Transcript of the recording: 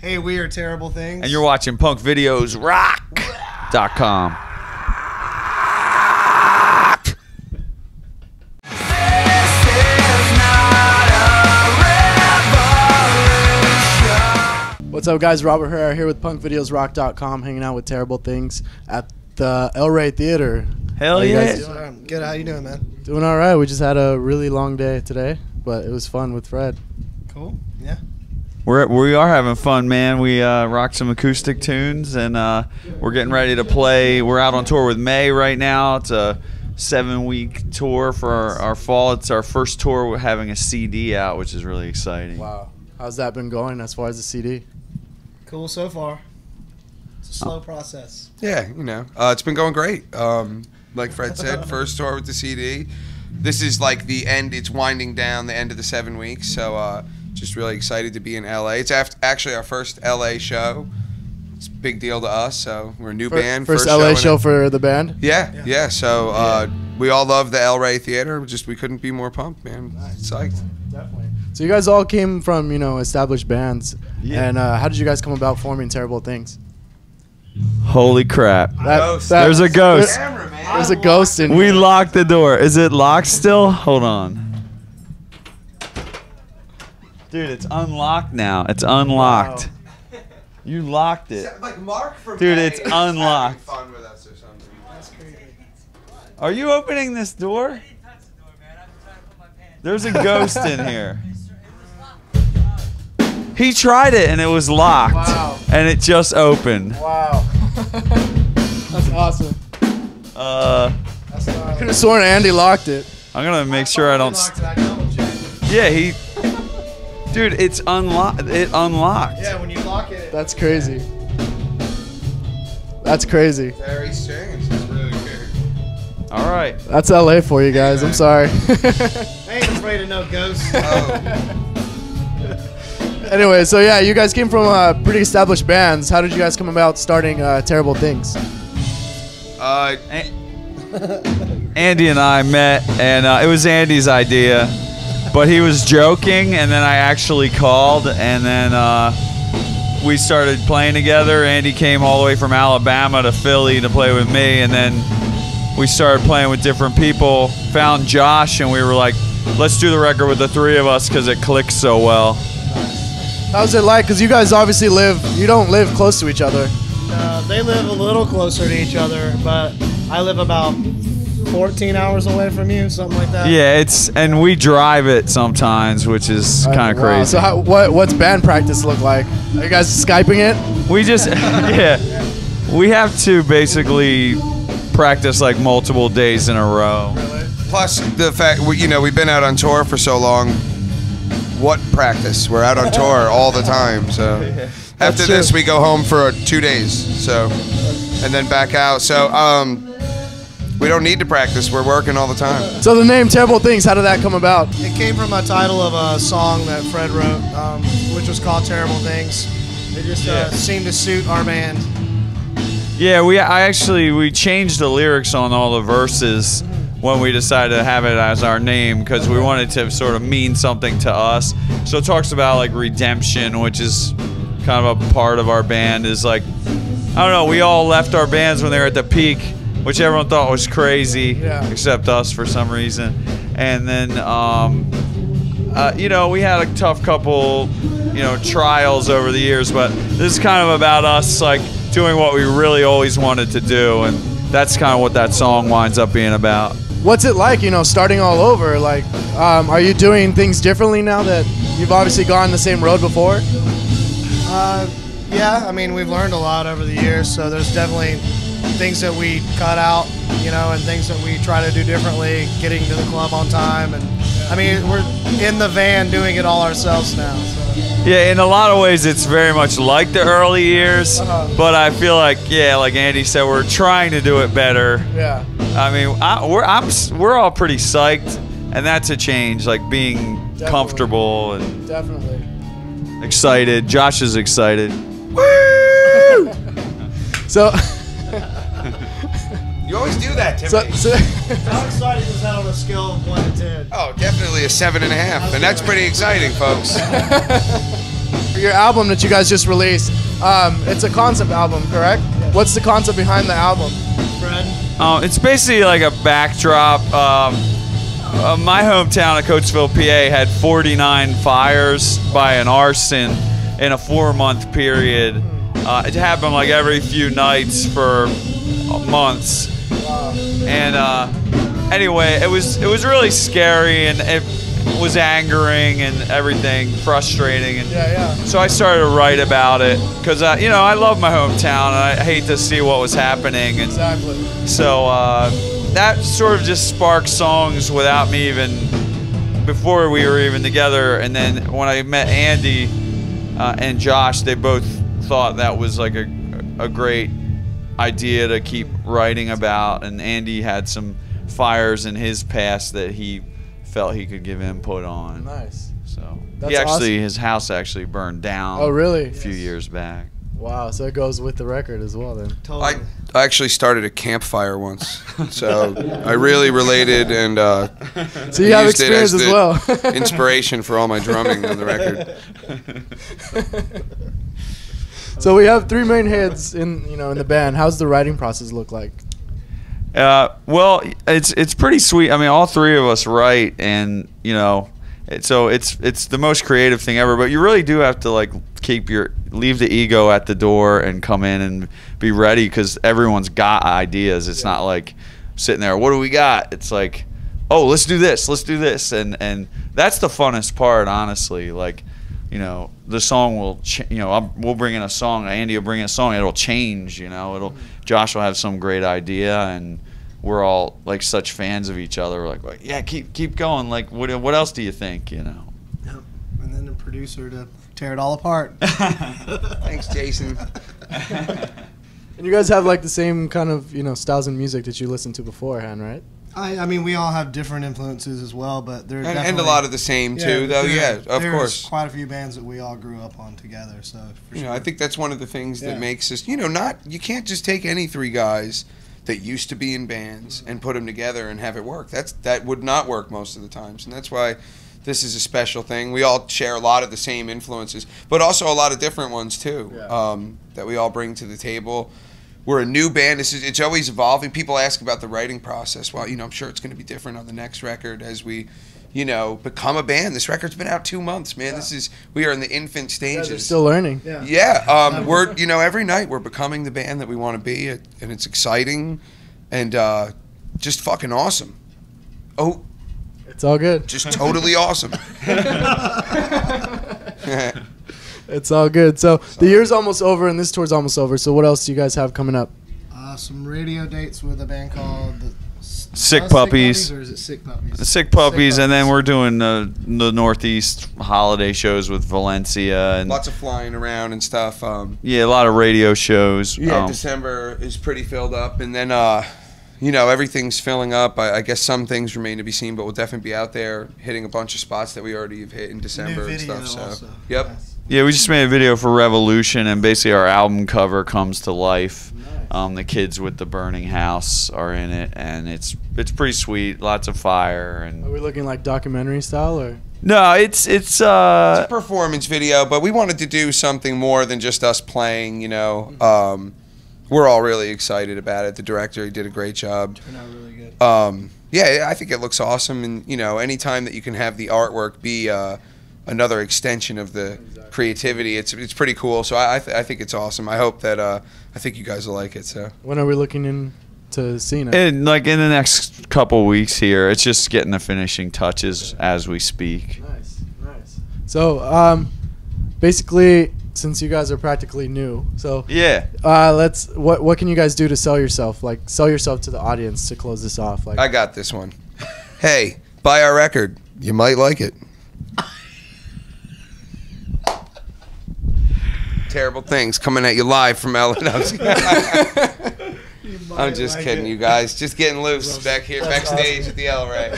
Hey, we are Terrible Things. And you're watching punkvideosrock.com. What's up, guys? Robert Herrera here with punkvideosrock.com, hanging out with Terrible Things at the El Rey Theater. Hell yeah. Good. How you doing, man? Doing all right. We just had a really long day today, but it was fun with Fred. Cool. Yeah. We are having fun, man. We rocked some acoustic tunes, and we're getting ready to play. We're out on tour with May right now. It's a 7-week tour for our fall. It's our first tour with having a CD out, which is really exciting. Wow. How's that been going as far as the CD? Cool so far. It's a slow process. Yeah, you know, it's been going great. Like Fred said, first tour with the CD. This is like the end. It's winding down the end of the 7 weeks. So just really excited to be in LA. It's actually our first LA show. It's a big deal to us. So we're a new band. First LA show for the band? Yeah. So we all love the El Rey Theater. We couldn't be more pumped, man. Nice. Psyched. Definitely. So you guys all came from, established bands. Yeah. And how did you guys come about forming Terrible Things? Holy crap. There's a ghost. There's a ghost in We here. locked the door. Is it locked still? Hold on. Dude, it's unlocked now. It's unlocked. Wow. You locked it. Like Mark from Dude, it's unlocked. Fun with us or something. That's crazy. Are you opening this door? There's a ghost in here. He tried it and it was locked. Wow. And it just opened. Wow. That's awesome. Uh, I could have sworn Andy locked it. I'm gonna make sure I don't. Yeah, he. Dude, it's unlocked. It unlocked. Yeah, when you lock it. That's crazy. That's crazy. Very strange. It's really weird. All right. That's LA for you guys. I'm sorry. I ain't afraid of no ghosts. Anyway, so yeah, you guys came from pretty established bands. How did you guys come about starting Terrible Things? Andy and I met, and it was Andy's idea, but he was joking, and then I actually called, and then we started playing together. Andy came all the way from Alabama to Philly to play with me, and then we started playing with different people, found Josh, and we were like, let's do the record with the three of us because it clicks so well. How's it like? Because you guys obviously you don't live close to each other. They live a little closer to each other, but I live about 14 hours away from you, something like that. Yeah, and we drive it sometimes, which is kind of crazy. So what's band practice look like? Are you guys Skyping it? We just, yeah, we have to basically practice like multiple days in a row. Really? Plus the fact we've been out on tour for so long. What practice? We're out on tour all the time. So after this, we go home for 2 days. So and then back out. So we don't need to practice. We're working all the time. So the name Terrible Things, how did that come about? It came from a title of a song that Fred wrote, which was called Terrible Things. It just seemed to suit our band. Yeah, we changed the lyrics on all the verses when we decided to have it as our name because we wanted to sort of mean something to us. So it talks about like redemption, which is kind of a part of our band. Is like, I don't know, we all left our bands when they were at the peak, which everyone thought was crazy, except us for some reason. And then, we had a tough couple, trials over the years, but this is kind of about us like doing what we really always wanted to do, and that's kind of what that song winds up being about. What's it like, starting all over? Like, are you doing things differently now that you've obviously gone the same road before? Yeah, I mean, we've learned a lot over the years, so there's definitely things that we cut out, and things that we try to do differently, getting to the club on time. And I mean, we're in the van doing it all ourselves now. So. Yeah, in a lot of ways, it's very much like the early years, but I feel like, like Andy said, we're trying to do it better. Yeah. I mean, we're all pretty psyched, and that's a change, like being comfortable and definitely excited. Josh is excited. Woo! So. You always do that to me. How excited was that on a scale of 1 to 10? Oh, definitely a 7.5, and that's pretty exciting, folks. for your album that you guys just released. It's a concept album, correct? Yeah. What's the concept behind the album? Fred? It's basically like a backdrop. My hometown of Coatesville, PA had 49 fires by an arson in a 4-month period. It happened like every few nights for months. Wow. And anyway, it was really scary, and it was angering and everything, frustrating. And Yeah. so I started to write about it because you know, I love my hometown and I hate to see what was happening. And Exactly. so that sort of just sparked songs without me even, before we were even together. And then when I met Andy and Josh, they both thought that was like a great idea to keep writing about. And Andy had some fires in his past that he felt he could give input on. Nice. So That's he actually, awesome. his house actually burned down. Oh, really? A few years back. Wow. So it goes with the record as well, then. Totally. I actually started a campfire once, so I really related and So you have used it experience as the well. inspiration for all my drumming on the record. So we have 3 main heads in the band. How's the writing process look like? Well, it's pretty sweet. I mean, all 3 of us write, and you know, so it's the most creative thing ever. But you really do have to like leave the ego at the door and come in and be ready, because everyone's got ideas. It's not like sitting there, what do we got? It's like, oh, let's do this, and that's the funnest part, honestly. Like, you know, the song will, we'll bring in a song, Andy will bring in a song, it'll change, you know, Josh will have some great idea, and we're all like such fans of each other. We're like, yeah, keep going. Like, what else do you think, you know? Yep. And then the producer to tear it all apart. Thanks, Jason. And you guys have like the same kind of styles in music that you listened to beforehand, right? I mean, we all have different influences as well, but they're And a lot of the same too, though. Yeah, of there's course. quite a few bands that we all grew up on together. So for sure. I think that's one of the things that makes us, you can't just take any 3 guys that used to be in bands and put them together and have it work. That would not work most of the times, and that's why this is a special thing. We all share a lot of the same influences, but also a lot of different ones too, that we all bring to the table. We're a new band. It's always evolving. People ask about the writing process. Well, I'm sure it's going to be different on the next record as we, become a band. This record's been out 2 months, man. We are in the infant stages. You're still learning. Yeah. We're, every night we're becoming the band that we want to be, and it's exciting and just fucking awesome. Oh, It's all good. just totally awesome. It's all good. So the year's almost over and this tour's almost over. So what else do you guys have coming up? Some radio dates with a band called the Sick Puppies. Or is it Sick Puppies? The Sick Puppies, and then we're doing the Northeast holiday shows with Valencia and Lots of flying around and stuff. yeah, a lot of radio shows. December is pretty filled up, and then everything's filling up. I guess some things remain to be seen, but we'll definitely be out there hitting a bunch of spots that we already have hit in December New and video stuff. So, also. yep. Nice. Yeah, we just made a video for Revolution, and basically our album cover comes to life. The kids with the burning house are in it, and it's pretty sweet. Lots of fire Are and we looking like documentary style or? no, it's It's a performance video, but we wanted to do something more than just us playing. We're all really excited about it. The director, he did a great job. Turned out really good. Yeah, I think it looks awesome, and anytime that you can have the artwork be another extension of the creativity, it's pretty cool. So I think it's awesome. I hope that I think you guys will like it. So When are we looking into seeing it? in the next couple weeks here. It's just getting the finishing touches as we speak. Nice. So basically, since you guys are practically new, so Yeah. what can you guys do to sell yourself? Like sell yourself to the audience to close this off. Like I got this one. Hey, buy our record. You might like it. Terrible things coming at you live from LA. I'm just kidding, you guys. Just getting loose back here, backstage at the El Rey.